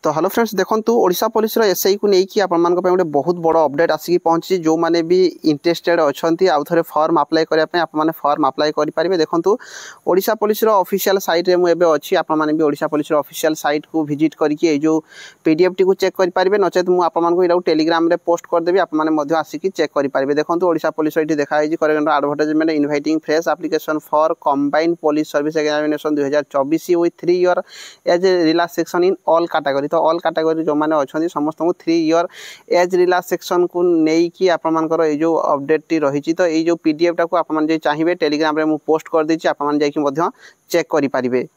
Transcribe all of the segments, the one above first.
तो hello friends देखो Odisha police SI को लेकिन आप गोटे बहुत बड़ अपडेट आसिक पहुंची जो मैंने भी इंटरेस्टेड अच्छा आउ थे फॉर्म अप्लाई करने आप फॉर्म अप्लाई करेंगे। देखो ओडिशा पुलिस ऑफिशियल साइट रे मुझे अच्छी आपने भी ओडिशा पुलिस ऑफिशियल साइट को विजिट करके जो पीडीएफ टी को चेक करेंगे नचेत मुझे टेलीग्राम रे पोस्ट करदेवी आपने आसिक चेक करेंगे। देखो ओडिशा पुलिस ये देखाई correct advertisement inviting fresh application for combined police service examination 2024 with 3 year age relaxation in all category. तो ऑल कैटेगरी जो मैंने अच्छा समस्त को 3 ईयर एज रिलैक्सेशन को लेकिन आपर जो अपडेट टी रही तो ये पीडीएफ टाक आप चाहिए टेलीग्राम रे मु पोस्ट कर देछि आपन चेक करेंगे।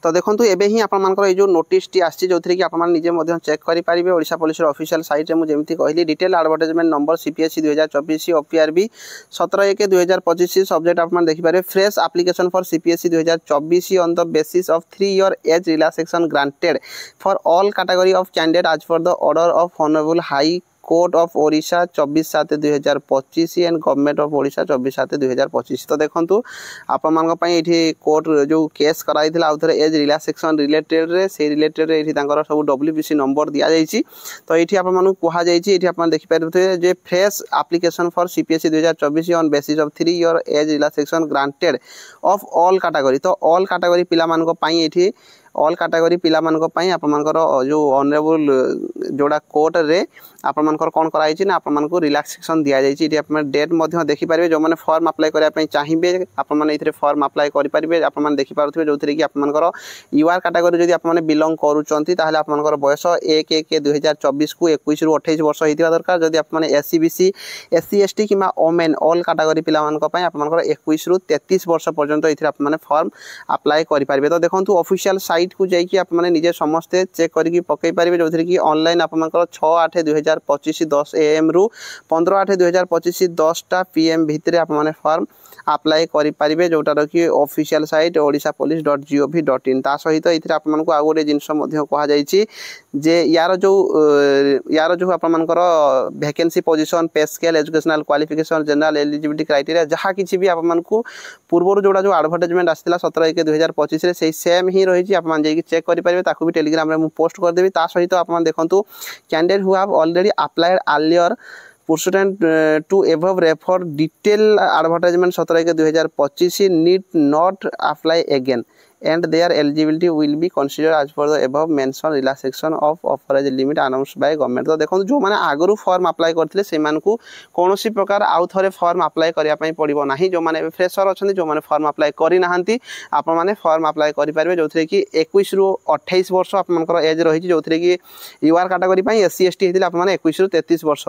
तो देखो एबे ही आपर ये जो नोटिस टी आसी जो थी कि आपजे चेक करेंगे ओडिशा पुलिस ऑफिशियल साइट रे मुझे कहली detail advertisement number CPSC 2024 OPRB 17/1/2025 subject आप देखिपारे fresh application for CPSC 2024 on the basis of 3 year age relaxation granted for all category of candidate as per the order of honourable High Court of Odisha 24/7/2025 and government of Odisha 24/7/2025। तो देखो आपण ये court जो case कराई आउ थे age relaxation related रे से रिलेटेड रे सब डब्ल्यूबीसी नंबर दि जाइए। तो ये आपको कहुई आप देखिपारे जे fresh application for CPSC 2024 on basis of 3 year age relaxation granted of all category. तो ऑल कैटेगरी पिला ऑल कैटेगरी पिला आपर जो ऑनरेबल जोड़ा कोर्ट रे आपर कौन कराई ना आपको रिलैक्सेशन दि जाइए। आप डेट देखिपारे जो मैंने फॉर्म अप्लाई करने चाहिए आपने फॉर्म अप्लाई करेंगे। आप देखिपे जो थी कि आपर यूआर कैटेगरी जब आप बिलंग करुँच आपर बयस 1/1/2024 को 21 ରୁ 28 वर्ष होता दरकार। जदि आप एससी बीसी एससी एसटी कि ओमेन ऑल कैटेगरी पिला आपर 21 ରୁ 33 वर्ष पर्यंत ये फॉर्म अप्लाई करेंगे। तो देखो ऑफिशियल साइट को जाइए आप निजे समस्ते चेक करके पकई पारे जो थी कि ऑनलाइन आपर 6/8/2025 10 AM ରୁ 15/8/2025 10टा PM भितर आप फॉर्म अप्लाई करेंगे जोटार कि ऑफिशियल साइट odishapolice.gov.in। ता सहित ये आपको आउ गोटे जिनस कहुई जे यार जो आपर vacancy position pay scale educational qualification general eligibility criteria जहाँ किसी भी आपको पूर्व जोड़ा जो एडवर्टाइजमेंट आसाला 17/1/2025 से सेम ही रही आप चेक करेंगे ताकू भी टेलीग्राम रे पोस्ट करदेवी। ता सहित आप देखो candidate who have already applied earlier pursuant to above refer detail advertisement 17/1/2025 need not apply again and their eligibility will be considered as per the above mentioned relaxation of offerage limit announced by government। तो देखो जो मैंने आगु form apply करते से कौन प्रकार आउ थे फॉर्म अप्लाई करने पड़ो ना। जो मैंने फ्रेशर अच्छा जो मैंने फॉर्म अप्लाई करना आपने फॉर्म अप्लाई करेंगे जो थी कि 21 ରୁ 28 वर्ष आपर एज रही जो थी कि यूआर कैटेगरी एससी एसटी होते आपने 21 ରୁ 33 वर्ष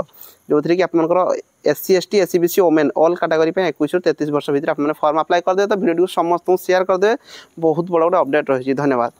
जो थी कि आपर SC ST SC BC women all category 21 ରୁ 33 वर्ष भितर आपने फॉर्म अप्लाई करदे। तो वीडियो समस्त शेयर करदे। बहुत बड़ा गोटे अपडेट रही। धन्यवाद।